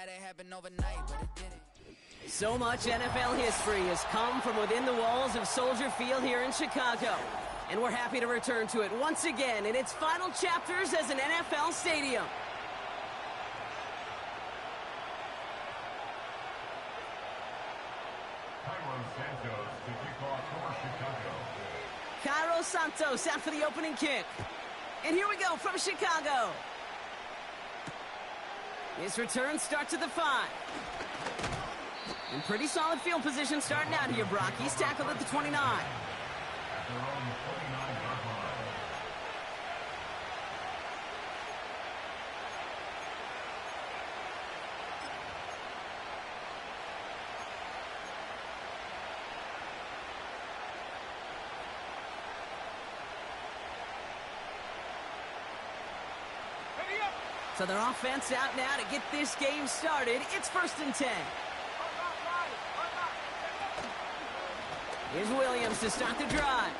that it happened overnight, but it didn't. So much NFL history has come from within the walls of Soldier Field here in Chicago. And we're happy to return to it once again in its final chapters as an NFL stadium. Cairo Santos out for the opening kick. And here we go from Chicago. His return starts at the 5. In pretty solid field position starting out here, Brock. He's tackled at the 29. So their offense out now to get this game started. It's 1st and 10. Here's Williams to start the drive.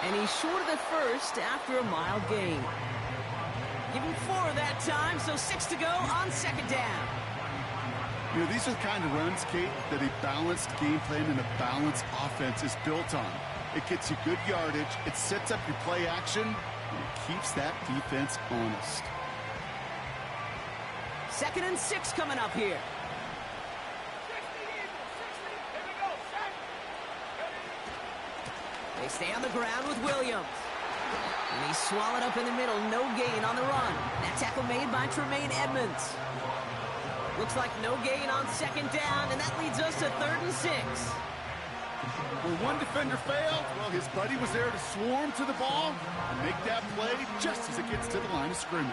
And he's short of the first after a mild gain. Give him 4 that time, so 6 to go on 2nd down. You know, these are the kind of runs, Kate, that a balanced game plan and a balanced offense is built on. It gets you good yardage, it sets up your play action, and it keeps that defense honest. 2nd and 6 coming up here. They stay on the ground with Williams. And he's swallowed up in the middle. No gain on the run. That tackle made by Tremaine Edmonds. Looks like no gain on 2nd down, and that leads us to 3rd and 6. When one defender failed, well, his buddy was there to swarm to the ball and make that play just as it gets to the line of scrimmage.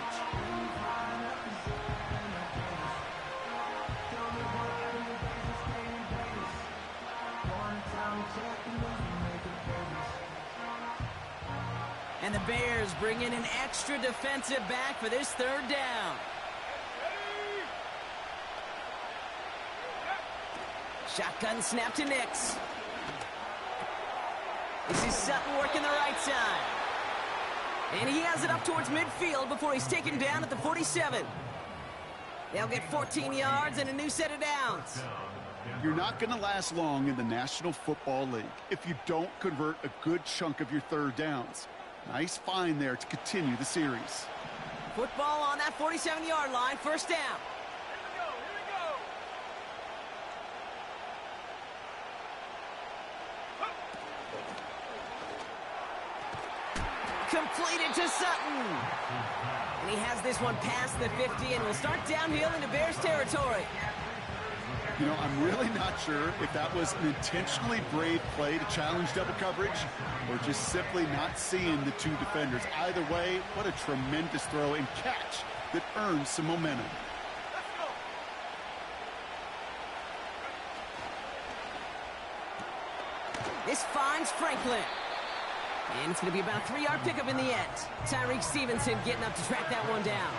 And the Bears bring in an extra defensive back for this 3rd down. Shotgun snap to Nix. This is Sutton working the right side. And he has it up towards midfield before he's taken down at the 47. They'll get 14 yards and a new set of downs. You're not going to last long in the National Football League if you don't convert a good chunk of your 3rd downs. Nice find there to continue the series. Football on that 47-yard line, 1st down. Completed to Sutton. And he has this one past the 50 and will start downhill into Bears territory. You know, I'm really not sure if that was an intentionally brave play to challenge double coverage or just simply not seeing the 2 defenders. Either way, what a tremendous throw and catch that earns some momentum. This finds Franklin. And it's going to be about a 3-yard pickup in the end. Tyreek Stevenson getting up to track that one down.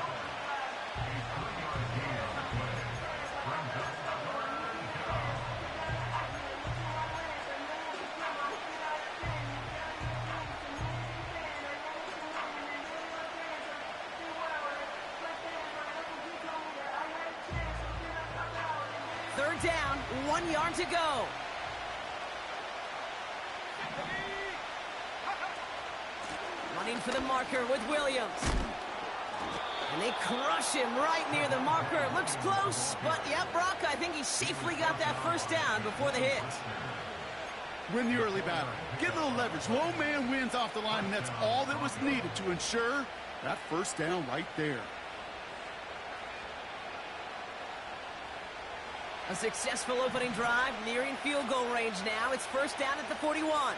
Third down, 1 yard to go. Running for the marker with Williams. And they crush him right near the marker. Looks close, but yeah, Brock, I think he safely got that 1st down before the hit. Win the early battle. Get a little leverage. Low man wins off the line, and that's all that was needed to ensure that 1st down right there. A successful opening drive, nearing field goal range now. It's 1st down at the 41.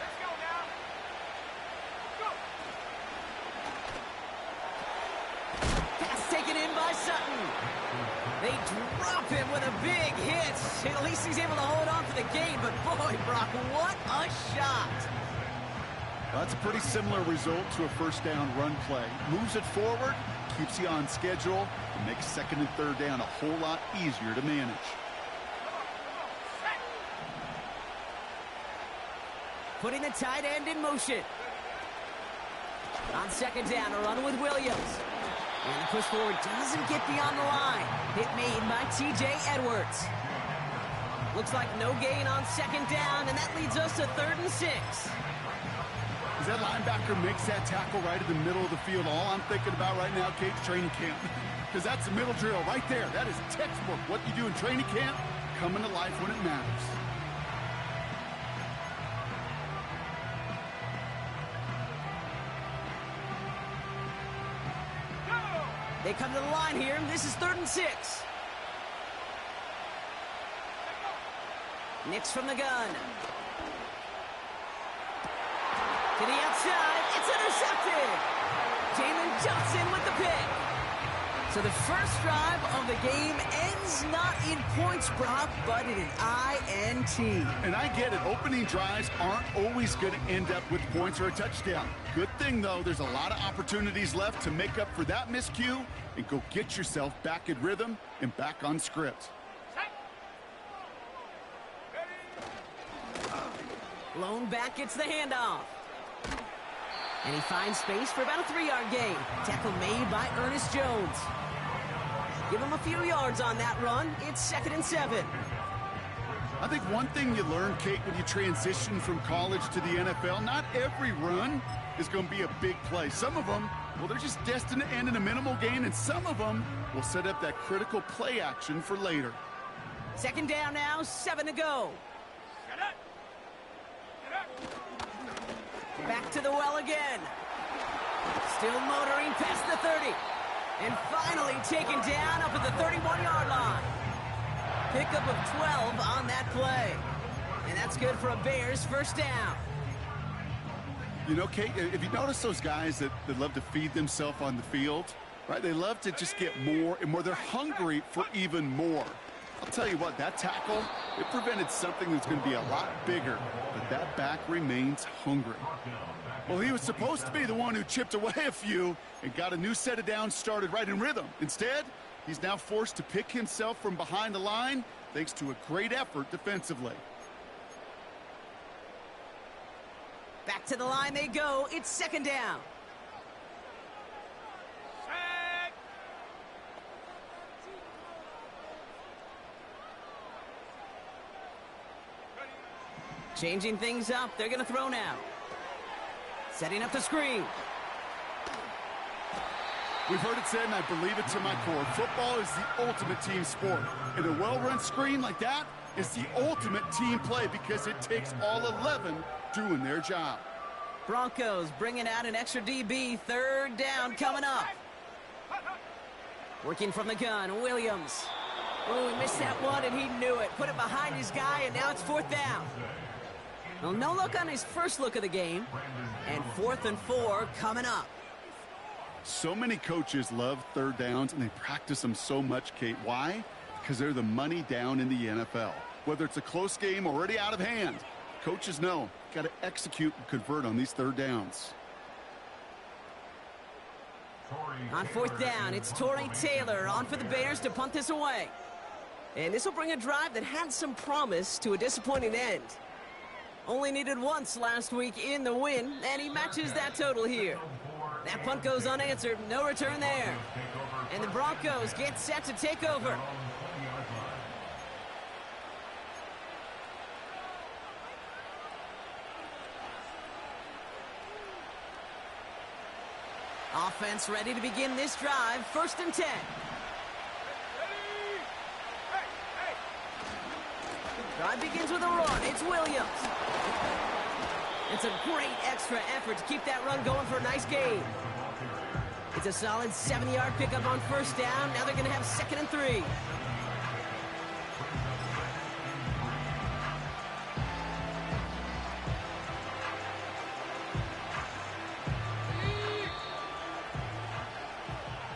Pass taken in by Sutton. They drop him with a big hit. At least he's able to hold on for the gain, but boy, Brock, what a shot. That's a pretty similar result to a 1st down run play. Moves it forward, keeps you on schedule, and makes 2nd and 3rd down a whole lot easier to manage. Putting the tight end in motion. On 2nd down, a run with Williams. And the push forward doesn't get beyond the line. Hit made by T.J. Edwards. Looks like no gain on second down, and that leads us to 3rd and 6. As that linebacker makes that tackle right in the middle of the field, all I'm thinking about right now, Kate, training camp. Because that's the middle drill right there. That is textbook. What you do in training camp, coming to life when it matters. They come to the line here, and this is 3rd and 6. Nix from the gun. To the outside, it's intercepted. Jalen Johnson with the pick. So the first drive of the game ends not in points, Brock, but in an INT. And I get it. Opening drives aren't always going to end up with points or a touchdown. Good thing, though, there's a lot of opportunities left to make up for that miscue and go get yourself back in rhythm and back on script. Lone back gets the handoff. And he finds space for about a 3-yard gain. Tackle made by Ernest Jones. Give him a few yards on that run. It's 2nd and 7. I think one thing you learn, Kate, when you transition from college to the NFL, not every run is going to be a big play. Some of them, well, they're just destined to end in a minimal gain, and some of them will set up that critical play action for later. 2nd down now, 7 to go. Back to the well again. Still motoring past the 30. And finally taken down up at the 31-yard line. Pickup of 12 on that play. And that's good for a Bears first down. You know, Kate, if you notice those guys that love to feed themselves on the field, right? They love to just get more and more. They're hungry for even more. I'll tell you what, that tackle, it prevented something that's going to be a lot bigger, but that back remains hungry. Well, he was supposed to be the one who chipped away a few and got a new set of downs started right in rhythm. Instead, he's now forced to pick himself from behind the line thanks to a great effort defensively. Back to the line they go. It's 2nd down. Changing things up. They're going to throw now. Setting up the screen. We've heard it said, and I believe it to my core, football is the ultimate team sport. And a well-run screen like that is the ultimate team play because it takes all 11 doing their job. Broncos bringing out an extra DB. 3rd down coming up. Working from the gun, Williams. Oh, he missed that one, and he knew it. Put it behind his guy, and now it's 4th down. Well, no look on his first look of the game. And 4th and 4 coming up. So many coaches love 3rd downs, and they practice them so much, Kate. Why? Because they're the money down in the NFL. Whether it's a close game already out of hand, coaches know, got to execute and convert on these 3rd downs. On 4th down, it's Torrey Taylor on for the Bears to punt this away. And this will bring a drive that had some promise to a disappointing end. Only needed once last week in the win, and he matches that total here. That punt goes unanswered, no return there. And the Broncos get set to take over. Offense ready to begin this drive, 1st and 10. Drive begins with a run. It's Williams. It's a great extra effort to keep that run going for a nice gain. It's a solid 70-yard pickup on 1st down. Now they're going to have 2nd and 3.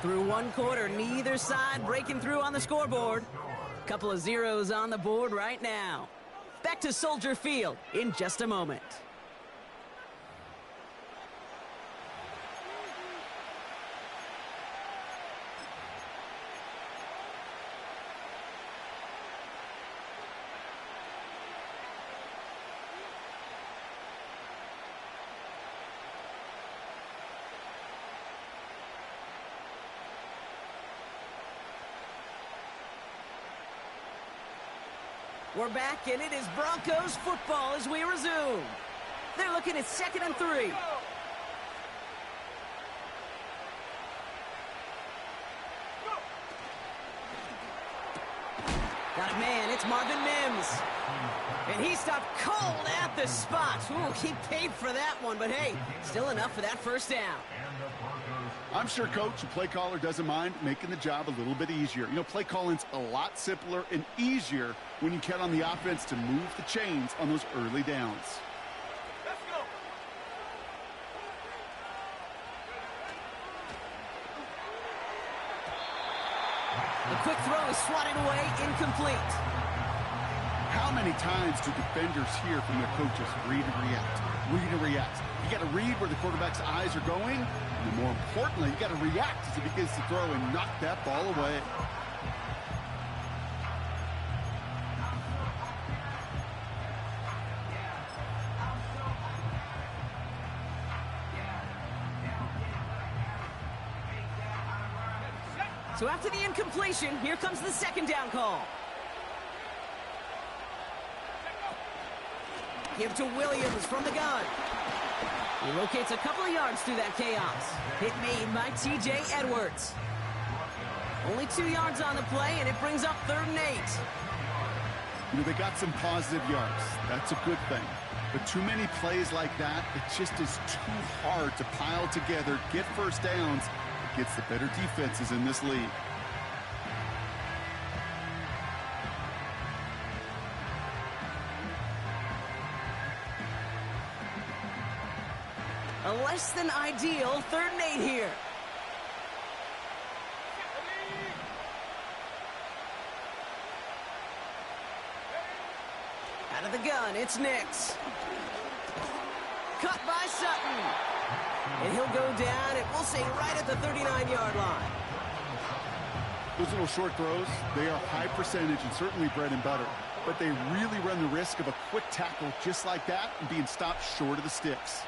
Through 1 quarter, neither side breaking through on the scoreboard. Couple of zeros on the board right now. Back to Soldier Field in just a moment. We're back, and it is Broncos football as we resume. They're looking at 2nd and 3. Got a man, it's Marvin Mims. And he stopped cold at the spot. Ooh, he paid for that one, but hey, still enough for that first down. I'm sure coach and play caller doesn't mind making the job a little bit easier. You know, play calling's a lot simpler and easier when you count on the offense to move the chains on those early downs. Let's go. The quick throw is swatted away, incomplete. How many times do defenders hear from their coaches, read and react, read and react? You got to read where the quarterback's eyes are going, and more importantly, you got to react as he begins to throw and knock that ball away. So after the incompletion, here comes the 2nd down call. Give to Williams from the gun. He locates a couple of yards through that chaos. Hit made by T.J. Edwards. Only 2 yards on the play, and it brings up 3rd and 8. You know, they got some positive yards. That's a good thing. But too many plays like that, it just is too hard to pile together, get first downs against the better defenses in this league. A less than ideal 3rd and 8 here. Out of the gun, it's Nix. Cut by Sutton. And he'll go down, and we'll say right at the 39-yard line. Those little short throws, they are high percentage and certainly bread and butter. But they really run the risk of a quick tackle just like that and being stopped short of the sticks.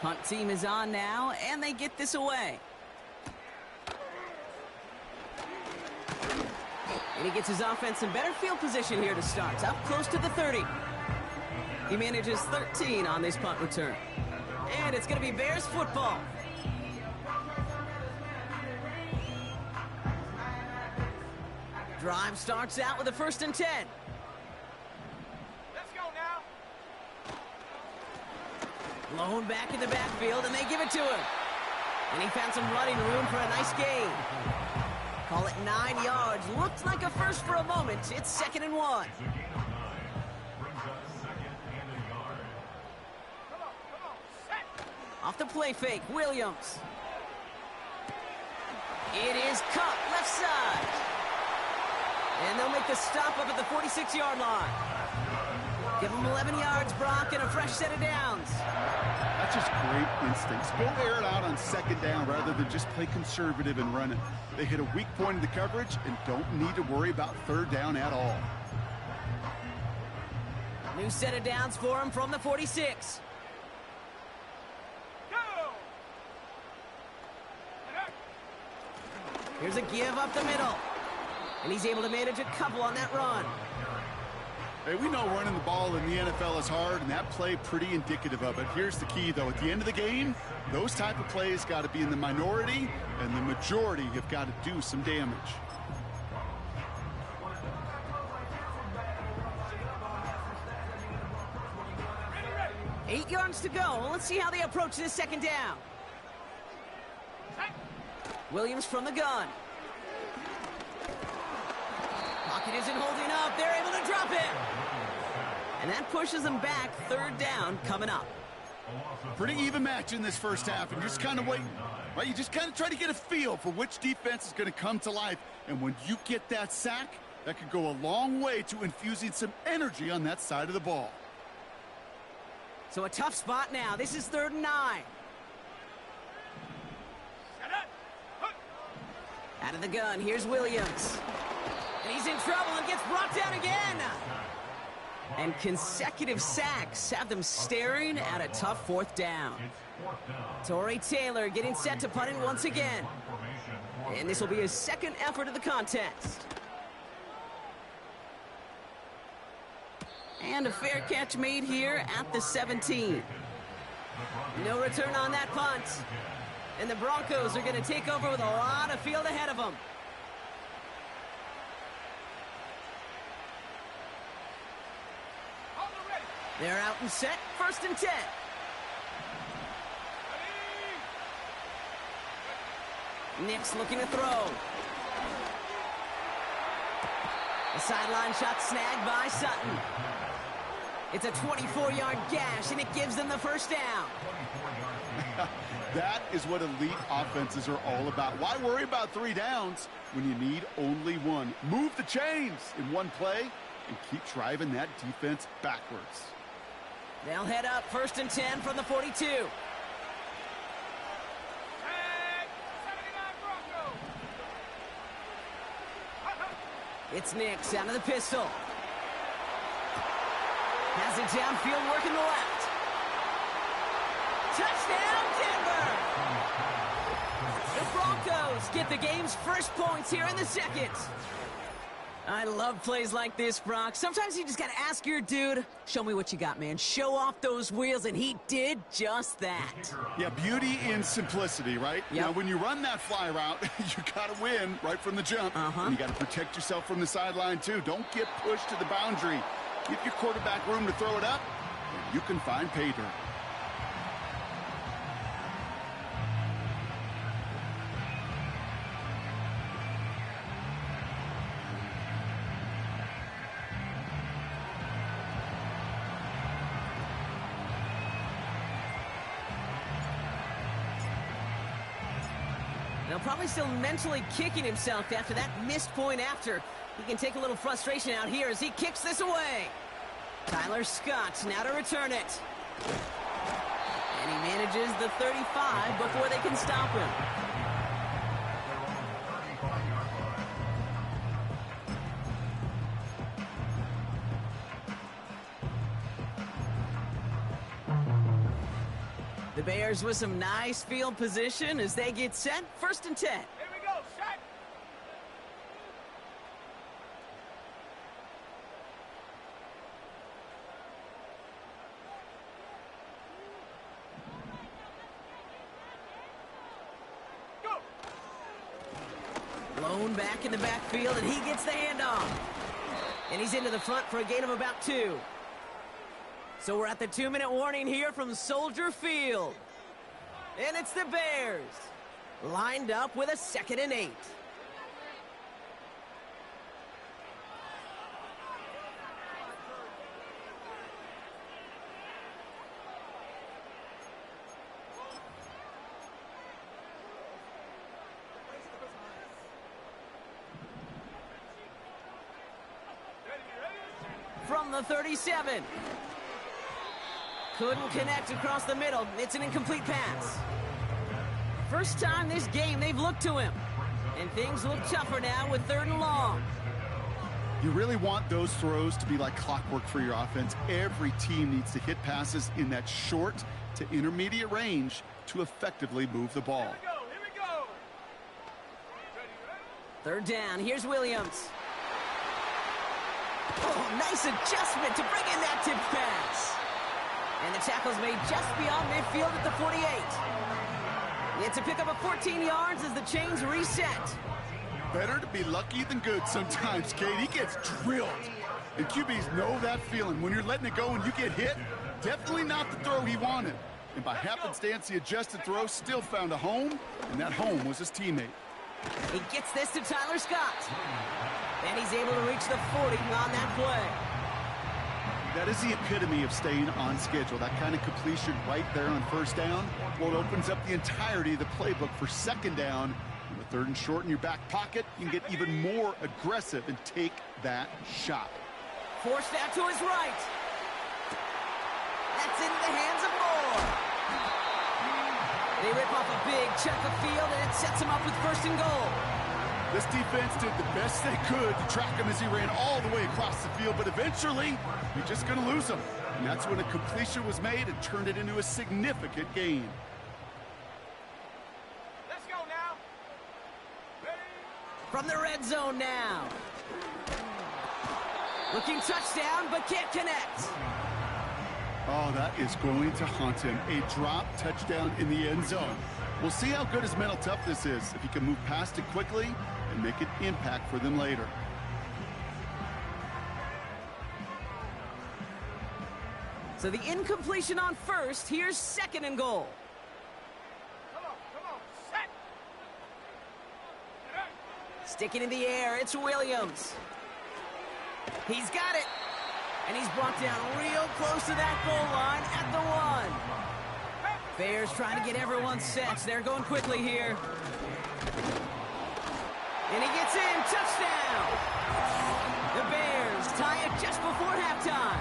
Punt team is on now, and they get this away. And he gets his offense in better field position here to start, up close to the 30. He manages 13 on this punt return. And it's going to be Bears football. Drive starts out with a 1st and 10. Let's go now. Lone back in the backfield, and they give it to him. And he found some running room for a nice gain. Call it 9 yards. Looked like a first for a moment. It's 2nd and 1. Off the play fake, Williams. It is caught left side. And they'll make the stop up at the 46-yard line. Give them 11 yards, Brock, and a fresh set of downs. That's just great instincts. Go air it out on 2nd down rather than just play conservative and run it. They hit a weak point in the coverage and don't need to worry about 3rd down at all. New set of downs for him from the 46. Here's a give up the middle. And he's able to manage a couple on that run. Hey, we know running the ball in the NFL is hard, and that play pretty indicative of it. Here's the key, though. At the end of the game, those type of plays got to be in the minority, and the majority have got to do some damage. Ready. 8 yards to go. Let's see how they approach this 2nd down. Williams from the gun. Pocket isn't holding up. They're able to drop it. And that pushes them back. 3rd down coming up. Pretty even match in this first half, and just kind of waiting. Right? You just kind of try to get a feel for which defense is going to come to life. And when you get that sack, that could go a long way to infusing some energy on that side of the ball. So a tough spot now. This is 3rd and 9. Out of the gun, here's Williams. And he's in trouble and gets brought down again. And consecutive sacks have them staring at a tough 4th down. Torrey Taylor getting set to punt it once again. And this will be his 2nd effort of the contest. And a fair catch made here at the 17. No return on that punt. And the Broncos are going to take over with a lot of field ahead of them. They're out and set, 1st and 10. Nick's looking to throw. The sideline shot snagged by Sutton. It's a 24-yard gash, and it gives them the first down. That is what elite offenses are all about. Why worry about 3 downs when you need only 1? Move the chains in one play and keep driving that defense backwards. They'll head up 1st and 10 from the 42. It's Nix out of the pistol. Has it downfield, working the left. Touchdown, Denver! The Broncos get the game's first points here in the 2nd. I love plays like this, Brock. Sometimes you just got to ask your dude, show me what you got, man. Show off those wheels, and he did just that. Yeah, beauty in simplicity, right? Yep. Now, when you run that fly route, you got to win right from the jump. And you got to protect yourself from the sideline, too. Don't get pushed to the boundary. Give your quarterback room to throw it up, and you can find pay dirt. Now, probably still mentally kicking himself after that missed point after. He can take a little frustration out here as he kicks this away. Tyler Scott now to return it. And he manages the 35 before they can stop him. The Bears with some nice field position as they get set. 1st and 10. Here we go, shot. Go. Blown back in the backfield, and he gets the handoff. And he's into the front for a gain of about 2. So we're at the 2-minute warning here from Soldier Field. And it's the Bears, lined up with a 2nd and 8. From the 37. Couldn't connect across the middle. It's an incomplete pass. First time this game they've looked to him. And things look tougher now with 3rd and long. You really want those throws to be like clockwork for your offense. Every team needs to hit passes in that short to intermediate range to effectively move the ball. Here we go. 3rd down. Here's Williams. Oh, nice adjustment to bring in that tip pass. And the tackle's made just beyond midfield at the 48. It's a pickup of 14 yards as the chains reset. Better to be lucky than good sometimes, Kate. He gets drilled. And QBs know that feeling. When you're letting it go and you get hit, definitely not the throw he wanted. And by happenstance, the adjusted throw still found a home, and that home was his teammate. He gets this to Tyler Scott. And he's able to reach the 40 on that play. That is the epitome of staying on schedule. That kind of completion right there on 1st down. Well, it opens up the entirety of the playbook for 2nd down. With 3rd and short in your back pocket, you can get even more aggressive and take that shot. Forced out to his right. That's into the hands of Moore. They rip off a big chunk of field, and it sets him up with 1st and goal. This defense did the best they could to track him as he ran all the way across the field, but eventually, you're just going to lose him. And that's when a completion was made and turned it into a significant gain. Let's go now. Ready? From the red zone now. Looking touchdown, but can't connect. Oh, that is going to haunt him. A drop touchdown in the end zone. We'll see how good his mental toughness is, if he can move past it quickly and make an impact for them later. So the incompletion on first. Here's 2nd and goal. Come on, set. Sticking in the air, it's Williams. He's got it. And he's brought down real close to that goal line at the 1. Bears trying to get everyone set. They're going quickly here. And he gets in. Touchdown. The Bears tie it just before halftime.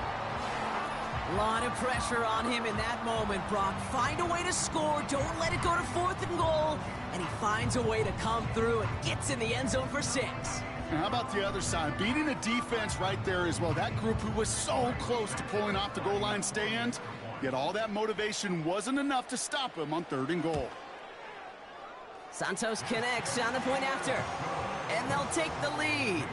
A lot of pressure on him in that moment, Brock. Find a way to score. Don't let it go to 4th and goal. And he finds a way to come through and gets in the end zone for 6. Now, how about the other side? Beating the defense right there as well. That group who was so close to pulling off the goal line stand, yet all that motivation wasn't enough to stop him on 3rd and goal. Santos connects on the point after. And they'll take the lead.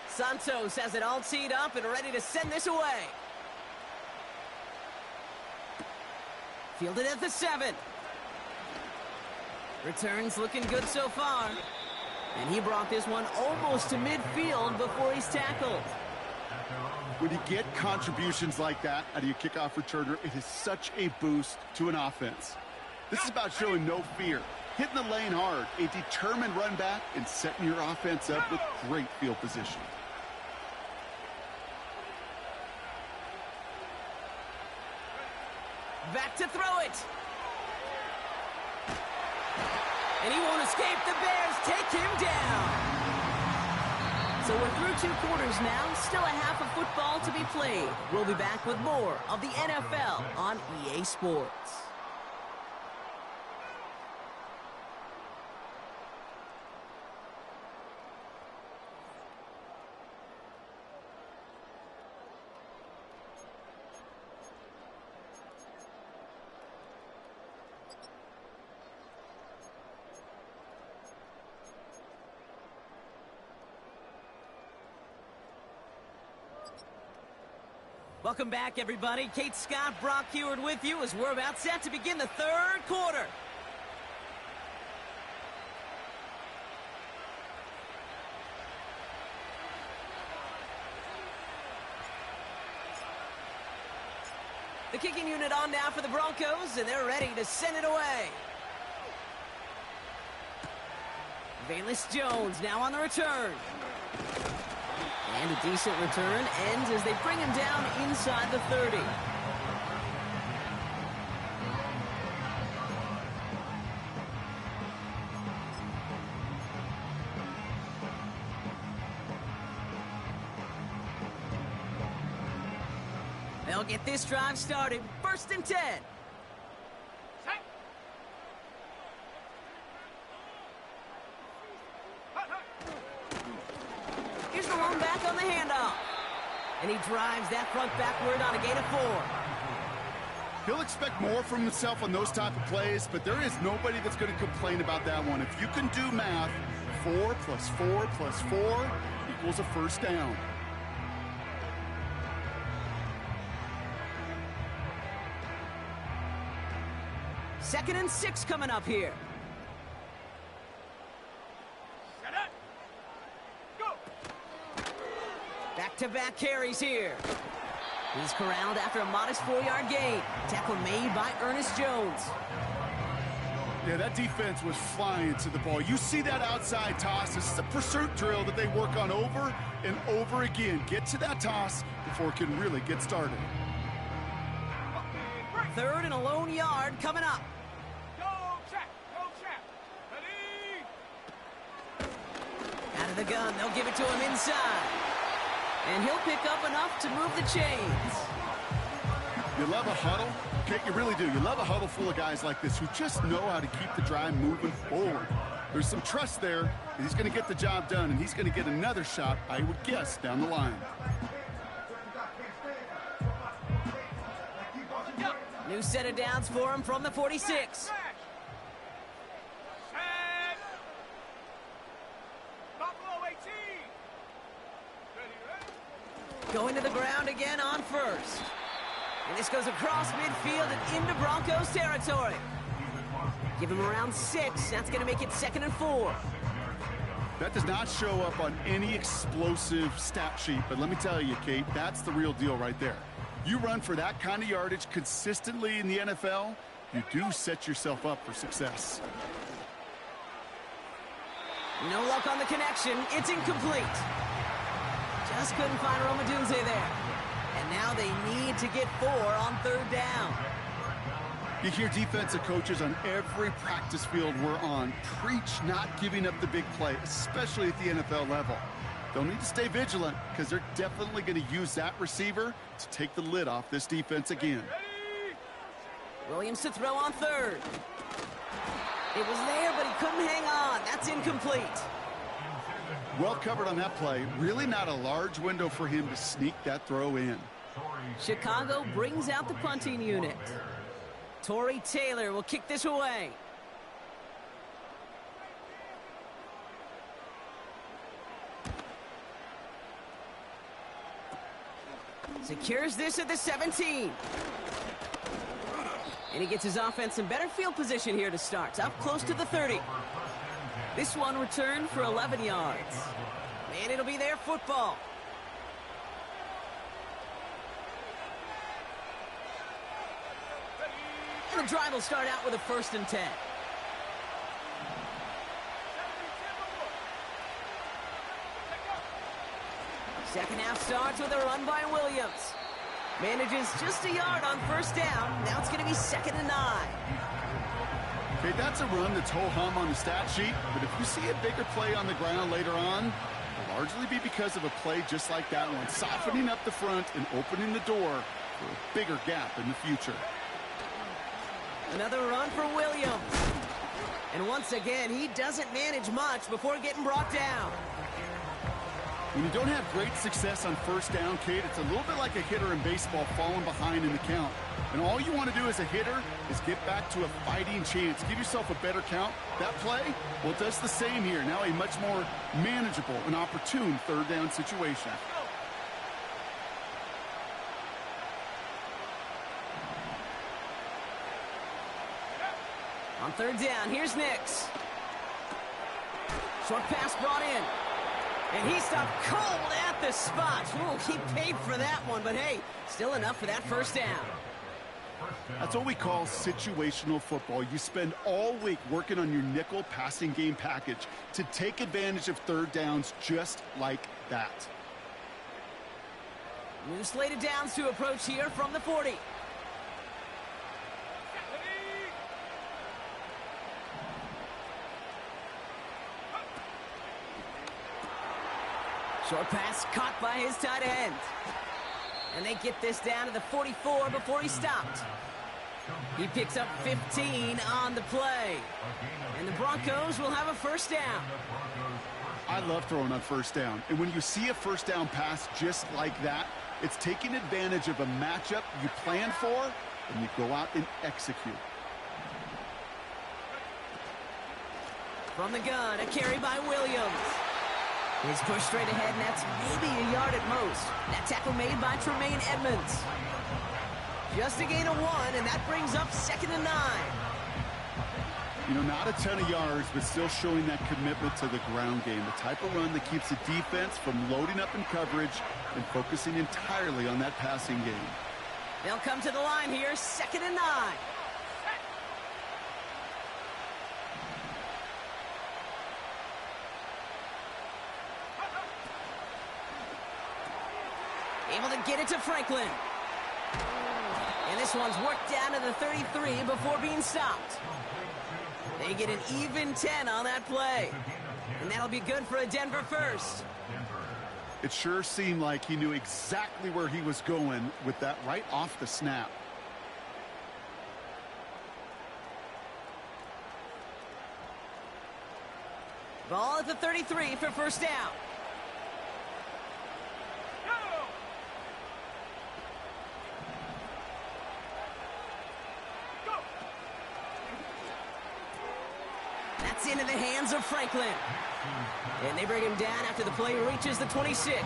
Santos has it all teed up and ready to send this away. Fielded at the 7. Returns looking good so far. And he brought this one almost to midfield before he's tackled. When you get contributions like that out of your kickoff returner, it is such a boost to an offense. This is about showing no fear, hitting the lane hard, a determined run back, and setting your offense up with great field position. Back to throw it. And he won't escape. The Bears take him down. So we're through 2 quarters now. Still a half of football to be played. We'll be back with more of the NFL on EA Sports. Welcome back, everybody. Kate Scott, Brock Heward with you as we're about set to begin the 3rd quarter. The kicking unit on now for the Broncos, and they're ready to send it away. Valus Jones now on the return. And a decent return ends as they bring him down inside the 30. They'll get this drive started. 1st and 10. Set. Here's the lone back on the handoff. And he drives that front backward on a gain of 4. He'll expect more from himself on those type of plays, but there is nobody that's going to complain about that one. If you can do math, 4 plus 4 plus 4 equals a 1st down. Second and 6 coming up here. Set up. Go. Back-to-back carries here. He's corralled after a modest 4-yard gain. Tackle made by Ernest Jones. Yeah, that defense was flying to the ball. You see that outside toss. This is a pursuit drill that they work on over and over again. Get to that toss before it can really get started. 3rd and a lone yard coming up. Go, check. Go, check. Ready. Out of the gun, they'll give it to him inside. And he'll pick up enough to move the chains. You love a huddle Kate, you really do. You love a huddle full of guys like this who just know how to keep the drive moving forward. There's some trust there that he's going to get the job done, and he's going to get another shot, I would guess, down the line. New set of downs for him from the 46. Set. Buffalo 18. Ready. Going to the ground again on first. And this goes across midfield and into Broncos territory. Give him around 6. That's going to make it 2nd and 4. That does not show up on any explosive stat sheet, but let me tell you, Kate, that's the real deal right there. You run for that kind of yardage consistently in the NFL, you do set yourself up for success. No luck on the connection. It's incomplete. Just couldn't find Romadunze there. And now they need to get 4 on 3rd down. You hear defensive coaches on every practice field we're on preach not giving up the big play, especially at the NFL level. They'll need to stay vigilant because they're definitely going to use that receiver to take the lid off this defense again. Williams to throw on 3rd. It was there, but he couldn't hang on. That's incomplete. Well covered on that play. Really not a large window for him to sneak that throw in. Chicago brings out the punting unit. Torrey Taylor will kick this away. Secures this at the 17. And he gets his offense in better field position here to start. Up close to the 30. This one returned for 11 yards. And it'll be their football. And the drive will start out with a 1st and 10. Second half starts with a run by Williams. Manages just a yard on 1st down. Now it's going to be 2nd and 9. Okay, that's a run that's ho-hum on the stat sheet, but if you see a bigger play on the ground later on, it'll largely be because of a play just like that one, softening up the front and opening the door for a bigger gap in the future. Another run for Williams. And once again, he doesn't manage much before getting brought down. When you don't have great success on 1st down, Kate, it's a little bit like a hitter in baseball falling behind in the count. And all you want to do as a hitter is get back to a fighting chance. Give yourself a better count. That play, well, it does the same here. Now a much more manageable and opportune 3rd down situation. On 3rd down, here's Nix. Short pass brought in. And he stopped cold at the spot. Ooh, he paid for that one, but hey, still enough for that 1st down. That's what we call situational football. You spend all week working on your nickel passing game package to take advantage of 3rd downs just like that. New slate of downs to approach here from the 40. Short pass caught by his tight end. And they get this down to the 44 before he stopped. He picks up 15 on the play. And the Broncos will have a 1st down. I love throwing on 1st down. And when you see a 1st down pass just like that, it's taking advantage of a matchup you plan for, and you go out and execute. From the gun, a carry by Williams. He's pushed straight ahead, and that's maybe a yard at most. That tackle made by Tremaine Edmonds. Just a gain of 1, and that brings up 2nd and 9. You know, not a ton of yards, but still showing that commitment to the ground game. The type of run that keeps the defense from loading up in coverage and focusing entirely on that passing game. They'll come to the line here, 2nd and 9. Able to get it to Franklin. And this one's worked down to the 33 before being stopped. They get an even 10 on that play. And that'll be good for a Denver 1st. It sure seemed like he knew exactly where he was going with that right off the snap. Ball at the 33 for first down. That's into the hands of Franklin. And they bring him down after the play reaches the 26.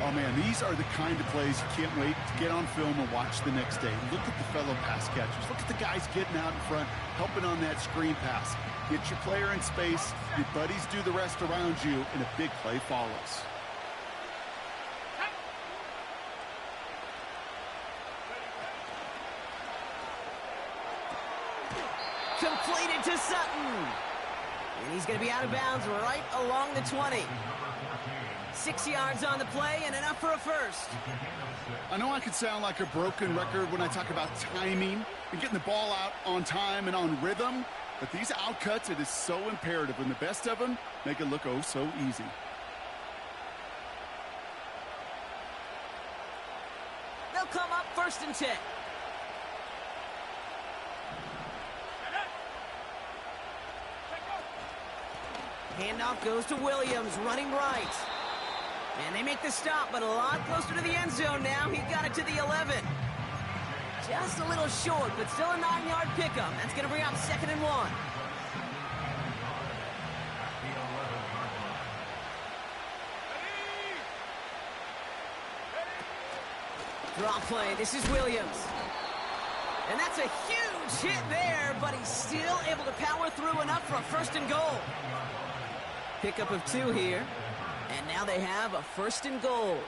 Oh, man, these are the kind of plays you can't wait to get on film and watch the next day. Look at the fellow pass catchers. Look at the guys getting out in front, helping on that screen pass. Get your player in space, your buddies do the rest around you, and a big play follows. Completed to Sutton. And he's going to be out of bounds right along the 20. 6 yards on the play and enough for a first. I know I could sound like a broken record when I talk about timing and getting the ball out on time and on rhythm, but these outcuts, it is so imperative, and the best of them make it look oh so easy. They'll come up 1st and 10. Handoff goes to Williams, running right. And they make the stop, but a lot closer to the end zone now. He got it to the 11. Just a little short, but still a 9-yard pickup. That's going to bring up 2nd and 1. Draw play. This is Williams. And that's a huge hit there, but he's still able to power through enough for a 1st and goal. Pickup of 2 here. And now they have a 1st and goal.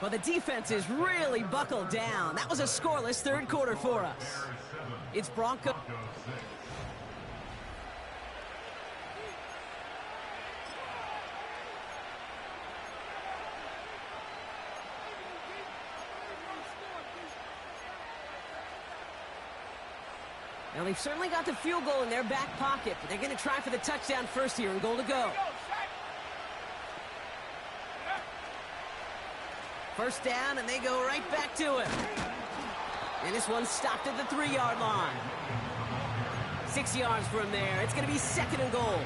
Well, the defense is really buckled down. That was a scoreless 3rd quarter for us. It's Broncos. Now, they've certainly got the field goal in their back pocket, but they're going to try for the touchdown first here and goal to go. 1st down, and they go right back to it. And this one stopped at the 3-yard line. 6 yards from there. It's going to be 2nd and goal.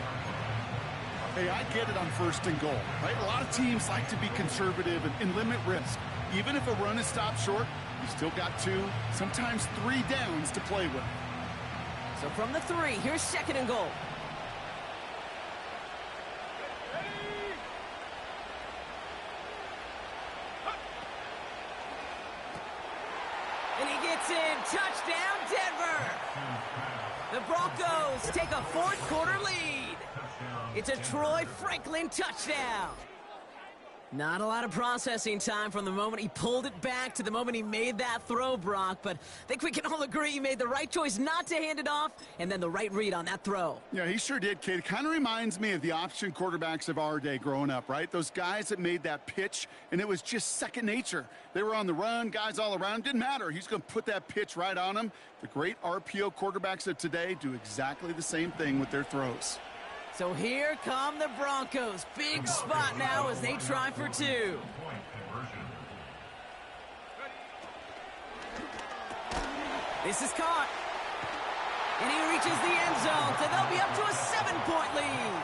Hey, I get it on 1st and goal, right? A lot of teams like to be conservative and limit risk. Even if a run is stopped short, you still got 2, sometimes 3 downs to play with. So from the 3, here's 2nd and goal. And he gets in. Touchdown, Denver. The Broncos take a 4th quarter lead. It's a Troy Franklin touchdown. Not a lot of processing time from the moment he pulled it back to the moment he made that throw, Brock. But I think we can all agree he made the right choice not to hand it off, and then the right read on that throw. Yeah, he sure did, kid. It kind of reminds me of the option quarterbacks of our day growing up, right? Those guys that made that pitch, and it was just second nature. They were on the run, guys all around. Didn't matter. He's going to put that pitch right on him. The great RPO quarterbacks of today do exactly the same thing with their throws. So here come the Broncos. Big spot now as they try for 2. This is caught. And he reaches the end zone, so they'll be up to a 7-point lead.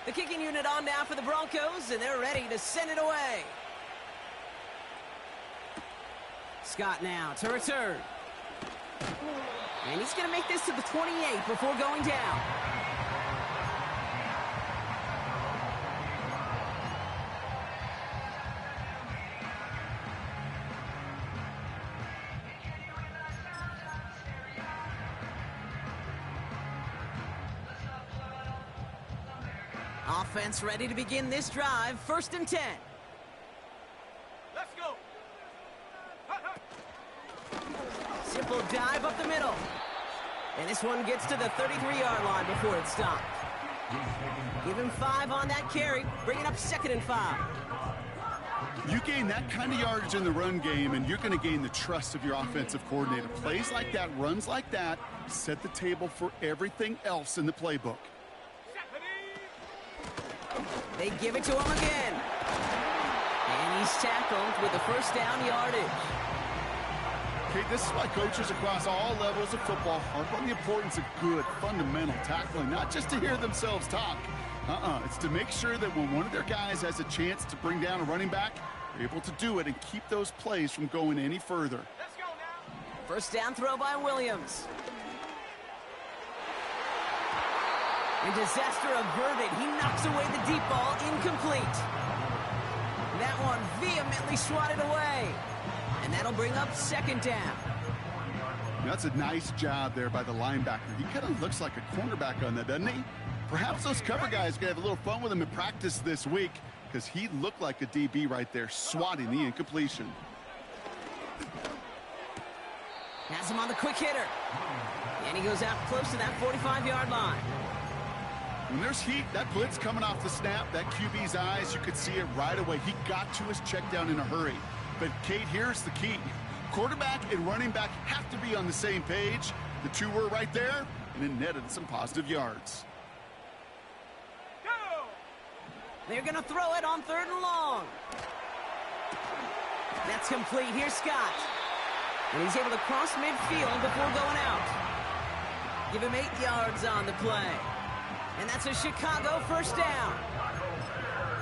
The kicking unit on now for the Broncos, and they're ready to send it away. Scott now to return. And he's going to make this to the 28 before going down. Offense ready to begin this drive. 1st and 10. Let's go. Simple dive up the middle. And this one gets to the 33-yard line before it's stopped. Give him 5 on that carry. Bring it up 2nd and 5. You gain that kind of yardage in the run game, and you're going to gain the trust of your offensive coordinator. Plays like that, runs like that, set the table for everything else in the playbook. They give it to him again. And he's tackled with the first down yardage. Okay, this is why coaches across all levels of football harp on the importance of good, fundamental tackling, not just to hear themselves talk. It's to make sure that when one of their guys has a chance to bring down a running back, they're able to do it and keep those plays from going any further. Let's go now. First down throw by Williams. And disaster averted. He knocks away the deep ball, incomplete. That one vehemently swatted away. And that'll bring up second down. That's a nice job there by the linebacker. He kind of looks like a cornerback on that, doesn't he? Perhaps those cover guys are going to have a little fun with him in practice this week, because he looked like a DB right there, swatting the incompletion. Has him on the quick hitter. And he goes out close to that 45-yard line. When there's heat, that blitz coming off the snap, that QB's eyes, you could see it right away. He got to his check down in a hurry. But, Kate, here's the key. Quarterback and running back have to be on the same page. The two were right there, and it netted some positive yards. They're going to throw it on 3rd and long. That's complete. Here's Scott. And he's able to cross midfield before going out. Give him 8 yards on the play. And that's a Chicago first down.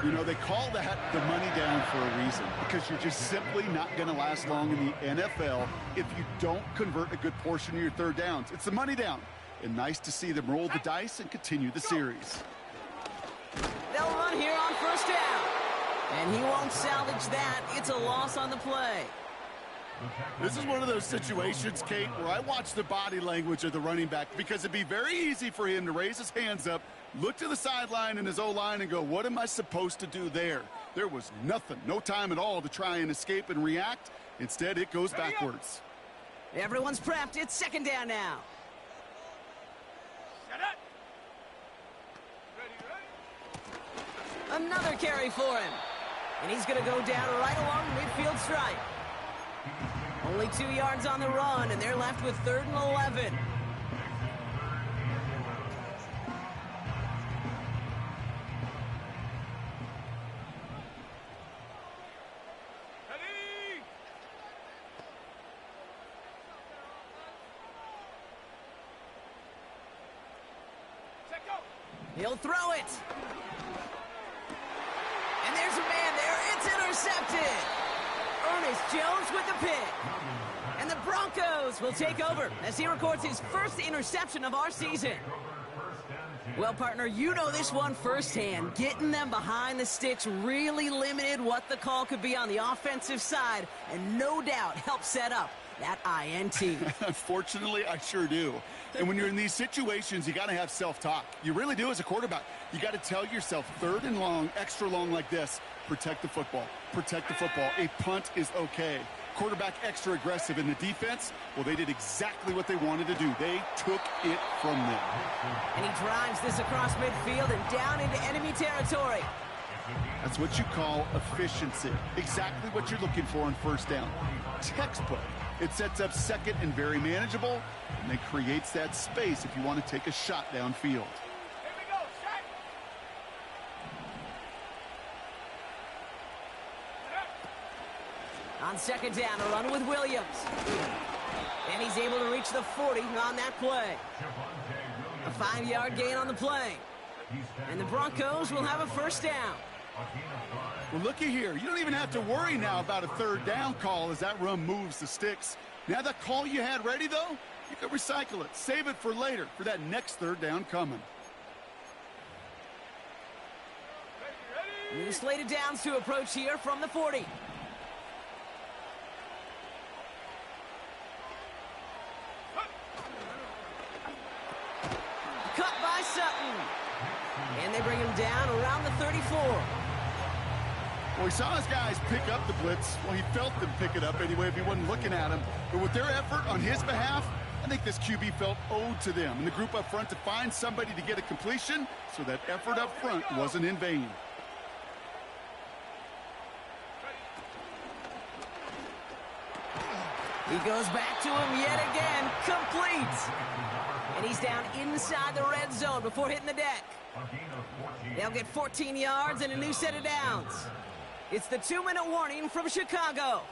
You know, they call that the money down for a reason, because you're just simply not going to last long in the NFL if you don't convert a good portion of your third downs. It's the money down. And nice to see them roll the dice and continue the series. They'll run here on first down. And he won't salvage that. It's a loss on the play. This is one of those situations, Kate, where I watch the body language of the running back, because it'd be very easy for him to raise his hands up, look to the sideline in his O-line and go, what am I supposed to do there? There was nothing, no time at all to try and escape and react. Instead, it goes backwards. Everyone's prepped. It's second down now. Set up. Ready. Another carry for him. And he's going to go down right along midfield stripe. Only 2 yards on the run, and they're left with 3rd and 11. Ready. Set go. He'll throw it. And there's a man there. It's intercepted. Ernest Jones with the pick. And the Broncos will take over as he records his first interception of our season. Well, partner, you know this one firsthand. Getting them behind the sticks really limited what the call could be on the offensive side, and no doubt helped set up that INT. Unfortunately, I sure do. And when you're in these situations, you got to have self-talk. You really do as a quarterback. You got to tell yourself, 3rd and long, extra long like this, protect the football. Protect the football. A punt is okay. Quarterback extra aggressive in the defense, well, they did exactly what they wanted to do. They took it from them. And he drives this across midfield and down into enemy territory. That's what you call efficiency. Exactly what you're looking for on first down. Textbook. It sets up second and very manageable, and it creates that space if you want to take a shot downfield. Here we go. Shot. On second down, a run with Williams. And he's able to reach the 40 on that play. A 5-yard gain on the play. And the Broncos will have a first down. Well, looky here. You don't even have to worry now about a 3rd down call as that run moves the sticks. Now that call you had ready, though, you can recycle it. Save it for later, for that next 3rd down coming. New slated downs to approach here from the 40. Cut by Sutton. And they bring him down around the 34. Well, he saw his guys pick up the blitz. Well, he felt them pick it up anyway if he wasn't looking at him. But with their effort on his behalf, I think this QB felt owed to them and the group up front to find somebody to get a completion, so that effort up front wasn't in vain. He goes back to him yet again, complete. And he's down inside the red zone before hitting the deck. They'll get 14 yards and a new set of downs. It's the 2-minute warning from Chicago.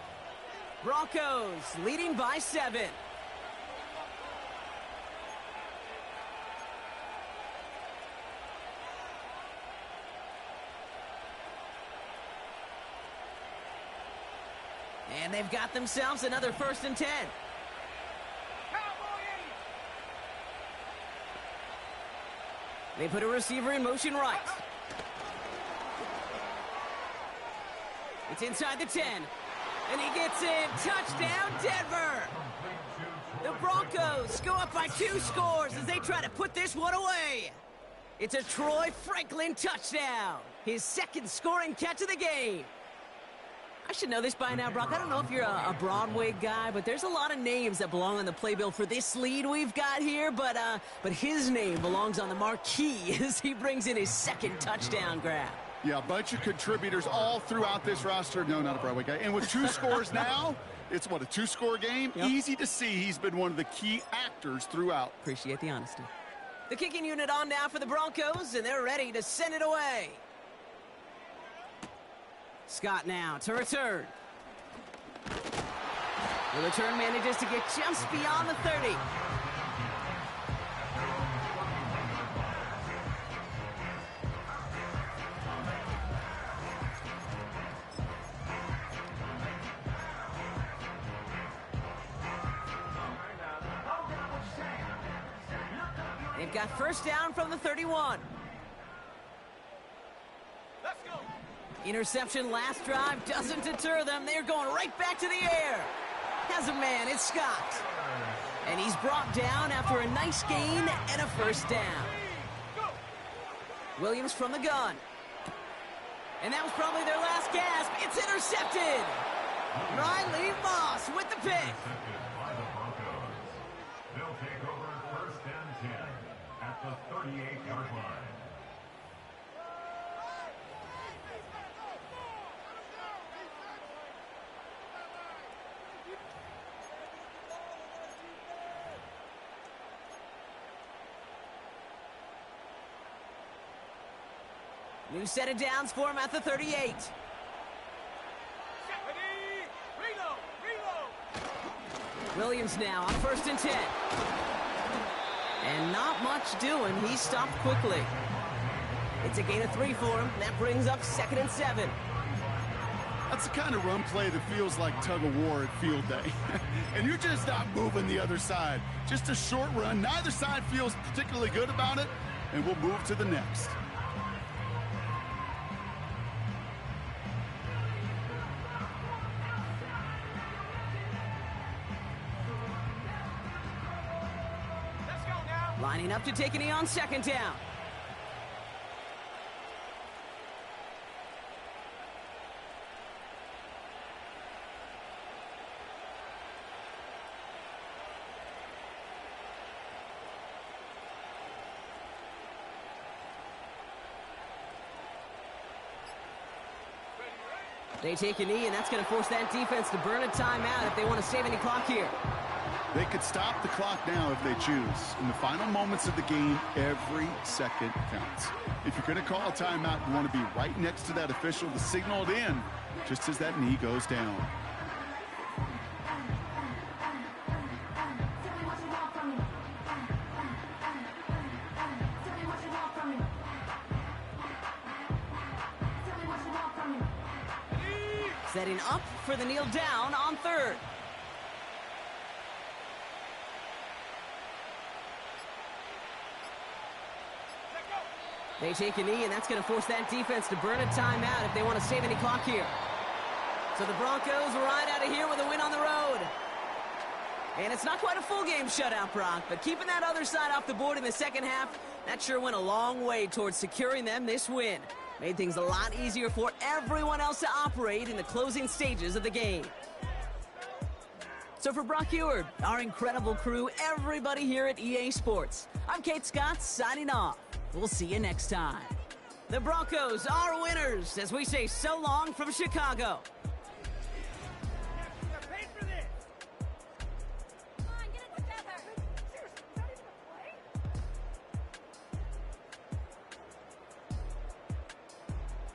Broncos leading by 7. And they've got themselves another 1st and 10. They put a receiver in motion right. It's inside the 10. And he gets in. Touchdown, Denver. The Broncos go up by 2 scores as they try to put this one away. It's a Troy Franklin touchdown. His 2nd scoring catch of the game. I should know this by now, Brock. I don't know if you're a Broadway guy, but there's a lot of names that belong on the playbill for this lead we've got here. But his name belongs on the marquee as he brings in his 2nd touchdown grab. Yeah, a bunch of contributors all throughout this roster. No, not a Broadway guy. And with 2 scores now, it's what, a 2-score game? Yep. Easy to see he's been one of the key actors throughout. Appreciate the honesty. The kicking unit on now for the Broncos, and they're ready to send it away. Scott now to return. The return manages to get just beyond the 30. They've got 1st down from the 31. Let's go. Interception last drive doesn't deter them. They're going right back to the air. Has a man, it's Scott. And he's brought down after a nice gain and a 1st down. Williams from the gun. And that was probably their last gasp. It's intercepted. Riley Moss with the pick. They'll take over 1st and 10 at the 38-yard line. New set of downs for him at the 38. Williams now on 1st and 10. And not much doing. He stopped quickly. It's a gain of 3 for him. That brings up 2nd and 7. That's the kind of run play that feels like tug-of-war at field day. And you're just not moving the other side. Just a short run. Neither side feels particularly good about it. And we'll move to the next. Lining up to take a knee on 2nd down. They take a knee, and that's going to force that defense to burn a timeout if they want to save any clock here. They could stop the clock now if they choose. In the final moments of the game, every second counts. If you're going to call a timeout, you want to be right next to that official to signal it in just as that knee goes down. Setting up for the kneel down on 3rd. They take a knee, and that's going to force that defense to burn a timeout if they want to save any clock here. So the Broncos ride out of here with a win on the road. And it's not quite a full game shutout, Brock, but keeping that other side off the board in the 2nd half, that sure went a long way towards securing them this win. Made things a lot easier for everyone else to operate in the closing stages of the game. So for Brock Eward, our incredible crew, everybody here at EA Sports, I'm Kate Scott signing off. We'll see you next time. The Broncos are winners as we say so long from Chicago.